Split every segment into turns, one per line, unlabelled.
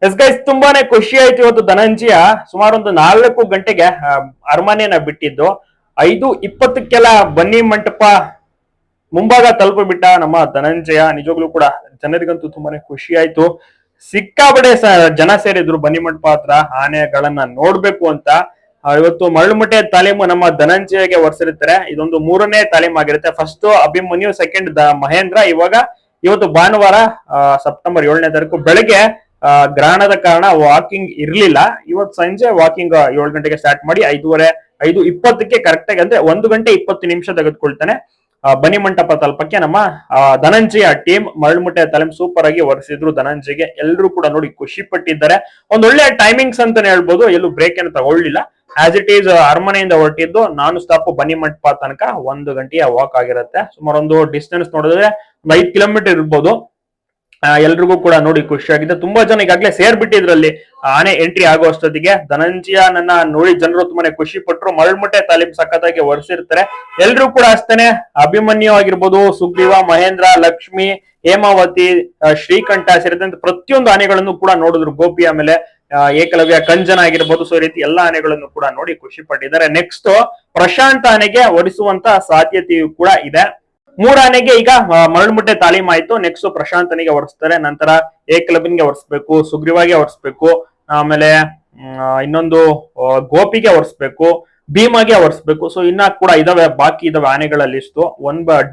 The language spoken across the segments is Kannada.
ಎಸ್ ಗೈಸ್, ತುಂಬಾನೇ ಖುಷಿ ಆಯ್ತು. ಇವತ್ತು ಧನಂಜಯ ಸುಮಾರು ಒಂದು 4 ಗಂಟೆಗೆ ಅರಮನೆಯನ್ನ ಬಿಟ್ಟಿದ್ದು 5:20ಕ್ಕೆಲ್ಲ ಬನ್ನಿ ಮಂಟಪ ಮುಂಭಾಗ ತಲುಪಿಬಿಟ್ಟ ನಮ್ಮ ಧನಂಜಯ. ನಿಜವಾಗ್ಲೂ ಕೂಡ ಜನರಿಗಂತೂ ತುಂಬಾನೇ ಖುಷಿ ಆಯ್ತು. ಸಿಕ್ಕಾಬಡೆ ಜನ ಸೇರಿದ್ರು ಬನ್ನಿ ಮಂಟಪ ಹತ್ರ ಆನೆಗಳನ್ನ ನೋಡ್ಬೇಕು ಅಂತ. ಇವತ್ತು ಮರಳುಮುಟ್ಟೆ ತಾಲೀಮು ನಮ್ಮ ಧನಂಜಯಗೆ ಹೊರಿಸಿರ್ತಾರೆ. ಇದೊಂದು 3ನೇ ತಾಲೀಮ್ ಆಗಿರುತ್ತೆ. First Abhimanyu, second Mahendra. ಇವತ್ತು ಭಾನುವಾರ ಸೆಪ್ಟೆಂಬರ್ 7ನೇ ತಾರೀಕು ಬೆಳಗ್ಗೆ ಗ್ರಹಣದ ಕಾರಣ ವಾಕಿಂಗ್ ಇರ್ಲಿಲ್ಲ. ಇವತ್ತು ಸಂಜೆ ವಾಕಿಂಗ್ 7 ಗಂಟೆಗೆ ಸ್ಟಾರ್ಟ್ ಮಾಡಿ 5:20ಕ್ಕೆ ಕರೆಕ್ಟ್ ಆಗಿ ಅಂದ್ರೆ 1 ಗಂಟೆ 20 ನಿಮಿಷ ತೆಗೆದುಕೊಳ್ತಾನೆ ಬನ್ನಿ ಮಂಟಪ ತಲುಪಕ್ಕೆ ನಮ್ಮ ಧನಂಜಯ ಟೀಮ್. ಮರಳುಮುಟ್ಟೆ ತಾಲೀಮ್ ಸೂಪರ್ ಆಗಿ ಹೊರಿಸಿದ್ರು ಧನಂಜಯ್ಗೆ. ಎಲ್ಲರೂ ಕೂಡ ನೋಡಿ ಖುಷಿ ಪಟ್ಟಿದ್ದಾರೆ. ಒಂದೊಳ್ಳೆ ಟೈಮಿಂಗ್ಸ್ ಅಂತಾನೆ ಹೇಳ್ಬೋದು. ಎಲ್ಲೂ ಬ್ರೇಕ್ ಏನು ತಗೊಳ್ಳಿಲ್ಲ. ಆಸ್ ಇಟ್ ಈಸ್ ಅರಮನೆಯಿಂದ ಹೊರಟಿದ್ದು ನಾನ್ ಸ್ಟಾಪ್ ಬನ್ನಿ ಮಂಟಪ ತನಕ 1 ಗಂಟೆಯ ವಾಕ್ ಆಗಿರುತ್ತೆ. ಸುಮಾರು ಒಂದು ಡಿಸ್ಟೆನ್ಸ್ ನೋಡಿದ್ರೆ 5 ಕಿಲೋಮೀಟರ್ ಇರ್ಬೋದು. ಎಲ್ರಿಗೂ ಕೂಡ ನೋಡಿ ಖುಷಿಯಾಗಿದೆ. ತುಂಬಾ ಜನ ಈಗಾಗಲೇ ಸೇರ್ಬಿಟ್ಟಿದ್ರಲ್ಲಿ ಆನೆ ಎಂಟ್ರಿ ಆಗೋ ಅಷ್ಟೊತ್ತಿಗೆ. ಧನಂಜಯ ನನ್ನ ನೋಡಿ ಜನರು ತುಂಬಾನೇ ಖುಷಿ ಪಟ್ರು. ಮರಳುಮುಟ್ಟೆ ತಾಲೀಮ್ ಸಖತ್ತಾಗಿ ಹೊರಿಸಿರ್ತಾರೆ. ಎಲ್ರು ಕೂಡ ಅಷ್ಟೇನೆ. ಅಭಿಮನ್ಯು ಆಗಿರ್ಬೋದು, ಸುಗ್ರೀವ, ಮಹೇಂದ್ರ, ಲಕ್ಷ್ಮಿ, ಹೇಮಾವತಿ, ಶ್ರೀಕಂಠ ಸೇರಿದಂತೆ ಪ್ರತಿಯೊಂದು ಆನೆಗಳನ್ನು ಕೂಡ ನೋಡಿದ್ರು. ಗೋಪಿ, ಆಮೇಲೆ ಏಕಲವ್ಯ, ಕಂಜನ ಆಗಿರ್ಬೋದು. ಸೊ ಈ ರೀತಿ ಎಲ್ಲಾ ಆನೆಗಳನ್ನು ಕೂಡ ನೋಡಿ ಖುಷಿ ಪಟ್ಟಿದ್ದಾರೆ. ನೆಕ್ಸ್ಟ್ ಪ್ರಶಾಂತ್ ಆನೆಗೆ ಹೊರಿಸುವಂತ ಸಾಧ್ಯತೆಯು ಕೂಡ ಇದೆ. 3 ಆನೆಗೆ ಈಗ ಮರಳುಮುಟ್ಟೆ ತಾಲೀಮ್ ಆಯ್ತು. ನೆಕ್ಸ್ಟ್ ಪ್ರಶಾಂತನಿಗೆ ಹೊರಿಸ್ತಾರೆ. ನಂತರ ಏಕಲವ್ಯನ್ಗೆ ಹೊರಿಸ್ಬೇಕು, ಸುಗ್ರೀವಾಗೆ ಹೊರಿಸ್ಬೇಕು, ಆಮೇಲೆ ಇನ್ನೊಂದು ಗೋಪಿಗೆ ಹೊರಿಸ್ಬೇಕು, ಭೀಮಾಗೆ ಹೊರಿಸ್ಬೇಕು. ಸೊ ಇನ್ನ ಕೂಡ ಇದಾವೆ, ಬಾಕಿ ಇದಾವೆ ಆನೆಗಳ ಲಿಸ್ಟ್.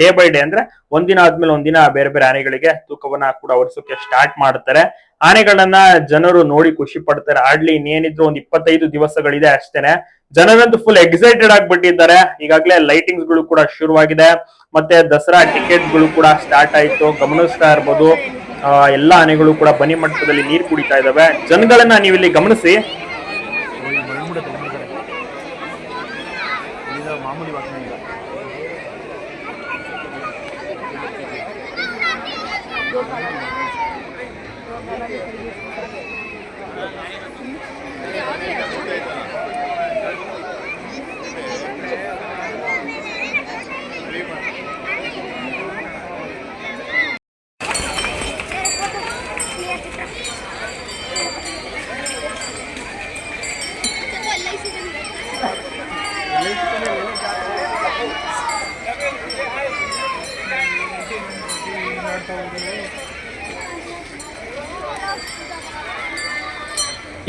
ಡೇ ಬೈ ಡೇ ಅಂದ್ರೆ ಒಂದಿನ ಆದ್ಮೇಲೆ ಒಂದಿನ ಬೇರೆ ಬೇರೆ ಆನೆಗಳಿಗೆ ತೂಕವನ್ನ ಕೂಡ ಹೊರಿಸೋಕೆ ಸ್ಟಾರ್ಟ್ ಮಾಡ್ತಾರೆ. ಆನೆಗಳನ್ನ ಜನರು ನೋಡಿ ಖುಷಿ ಪಡ್ತಾರೆ. ಆಡ್ಲಿ ಇನ್ನೇನಿದ್ರು ಒಂದು 25 ದಿವಸಗಳಿದೆ ಅಷ್ಟೇನೆ. ಜನರಂತೂ ಫುಲ್ ಎಕ್ಸೈಟೆಡ್ ಆಗ್ಬಿಟ್ಟಿದ್ದಾರೆ. ಈಗಾಗಲೇ ಲೈಟಿಂಗ್ಸ್ ಗಳು ಕೂಡ ಶುರುವಾಗಿದೆ. ಮತ್ತೆ ದಸರಾ ಟಿಕೆಟ್ ಗಳು ಕೂಡ ಸ್ಟಾರ್ಟ್ ಆಯ್ತು. ಗಮನಿಸ್ತಾ ಇರ್ಬೋದು, ಎಲ್ಲಾ ಆನೆಗಳು ಕೂಡ ಬನ್ನಿ ಮಂಟಪದಲ್ಲಿ ನೀರು ಕುಡಿತಾ ಇದಾವೆ. ಜನಗಳನ್ನ ನೀವು ಇಲ್ಲಿ ಗಮನಿಸಿ.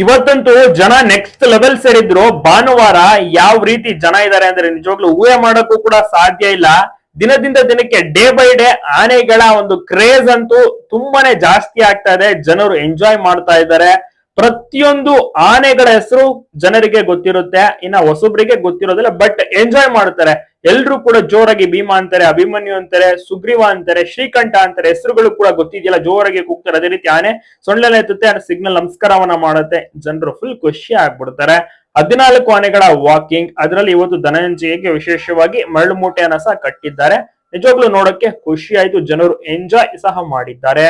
ಇವತ್ತಂತೂ ಜನ ನೆಕ್ಸ್ಟ್ ಲೆವೆಲ್ ಸೇರಿದ್ರು. ಭಾನುವಾರ ಯಾವ ರೀತಿ ಜನ ಇದ್ದಾರೆ ಅಂದ್ರೆ ನಿಜವಾಗ್ಲೂ ಊಹೆ ಮಾಡೋಕ್ಕೂ ಕೂಡ ಸಾಧ್ಯ ಇಲ್ಲ. ದಿನದಿಂದ ದಿನಕ್ಕೆ ಡೇ ಬೈ ಡೇ ಆನೆಗಳ ಒಂದು ಕ್ರೇಜ್ ಅಂತೂ ತುಂಬಾನೇ ಜಾಸ್ತಿ ಆಗ್ತಾ ಇದೆ. ಜನರು ಎಂಜಾಯ್ ಮಾಡ್ತಾ ಇದ್ದಾರೆ. ಪ್ರತಿಯೊಂದು ಆನೆಗಳ ಹೆಸರು ಜನರಿಗೆ ಗೊತ್ತಿರುತ್ತೆ, ಇನ್ನ ಹೊಸಬ್ರಿಗೆ ಗೊತ್ತಿರೋದಿಲ್ಲ, ಬಟ್ ಎಂಜಾಯ್ ಮಾಡ್ತಾರೆ. ಎಲ್ರು ಕೂಡ ಜೋರಾಗಿ ಭೀಮಾ ಅಂತಾರೆ, ಅಭಿಮನ್ಯು ಅಂತಾರೆ, ಸುಗ್ರೀವ ಅಂತಾರೆ, ಶ್ರೀಕಂಠ ಅಂತಾರೆ. ಹೆಸರುಗಳು ಕೂಡ ಗೊತ್ತಿದೆಯಲ್ಲ, ಜೋರಾಗಿ ಕೂಗ್ತಾರೆ. ಅದೇ ರೀತಿ ಆನೆ ಸೊಂಡ್ಲೆಲ್ಲ ಎತ್ತುತ್ತೆ, ಸಿಗ್ನಲ್ ನಮಸ್ಕಾರವನ್ನ ಮಾಡುತ್ತೆ. ಜನರು ಫುಲ್ ಖುಷಿ ಆಗ್ಬಿಡ್ತಾರೆ. 14 ಆನೆಗಳ ವಾಕಿಂಗ್. ಅದರಲ್ಲಿ ಇವತ್ತು ಧನಂಜಯಗೆ ವಿಶೇಷವಾಗಿ ಮರಳು ಮೂಟೆಯನ್ನ ಸಹ ಕಟ್ಟಿದ್ದಾರೆ. ನಿಜವಾಗ್ಲೂ ನೋಡಕ್ಕೆ ಖುಷಿ ಆಯ್ತು. ಜನರು ಎಂಜಾಯ್ ಸಹ ಮಾಡಿದ್ದಾರೆ.